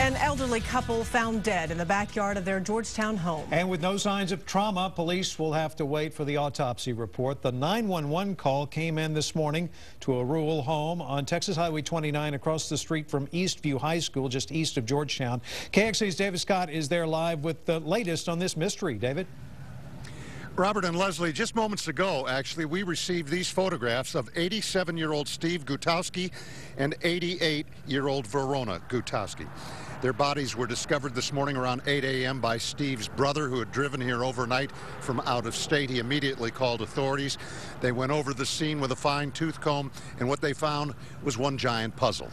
An elderly couple found dead in the backyard of their Georgetown home. And with no signs of trauma, police will have to wait for the autopsy report. The 911 call came in this morning to a rural home on Texas Highway 29 across the street from Eastview High School, just east of Georgetown. KXAN's David Scott is there live with the latest on this mystery. David? Robert and Leslie, just moments ago, actually, we received these photographs of 87-year-old Steve Gutowski and 88-year-old Verona Gutowski. Their bodies were discovered this morning around 8 a.m. by Steve's brother, who had driven here overnight from out of state. He immediately called authorities. They went over the scene with a fine-tooth comb, and what they found was one giant puzzle.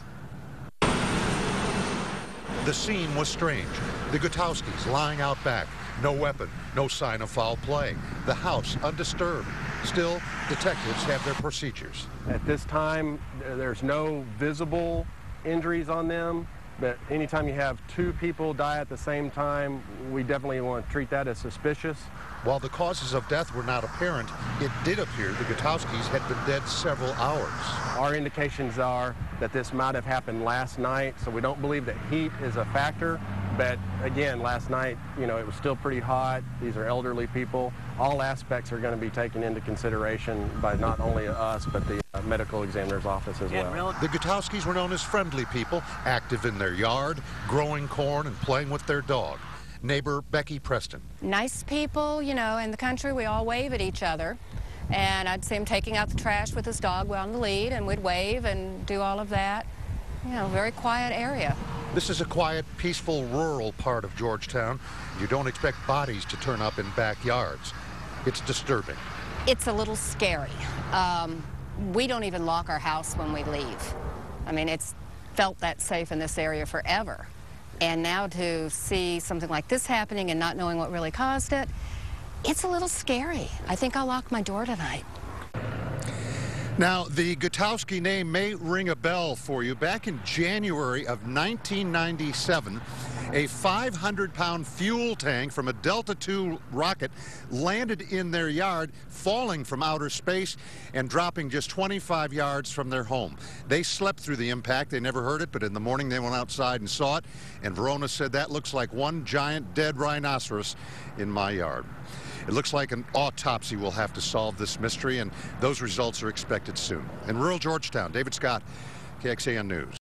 The scene was strange. The Gutowskis lying out back. No weapon, no sign of foul play. The house undisturbed. Still, detectives have their procedures. At this time, there's no visible injuries on them, but anytime you have two people die at the same time, we definitely want to treat that as suspicious. While the causes of death were not apparent, it did appear the Gutowskis had been dead several hours. Our indications are that this might have happened last night, so we don't believe that heat is a factor. But again, last night, it was still pretty hot. These are elderly people. All aspects are going to be taken into consideration by not only us, but the medical examiner's office as well. The Gutowskis were known as friendly people, active in their yard, growing corn and playing with their dog. Neighbor Becky Preston. Nice people, in the country, we all wave at each other. And I'd see him taking out the trash with his dog on the lead, and we'd wave and do all of that. Very quiet area. This is a quiet, peaceful, rural part of Georgetown. You don't expect bodies to turn up in backyards. It's disturbing. It's a little scary. We don't even lock our house when we leave. It's felt that safe in this area forever. And now to see something like this happening and not knowing what really caused it, it's a little scary. I think I'll lock my door tonight. Now, the Gutowski name may ring a bell for you. Back in January of 1997, a 500-pound fuel tank from a Delta II rocket landed in their yard, falling from outer space and dropping just 25 yards from their home. They slept through the impact. They never heard it, but in the morning they went outside and saw it, and Verona said, "That looks like one giant dead rhinoceros in my yard." It looks like an autopsy will have to solve this mystery, and those results are expected soon. In rural Georgetown, David Scott, KXAN News.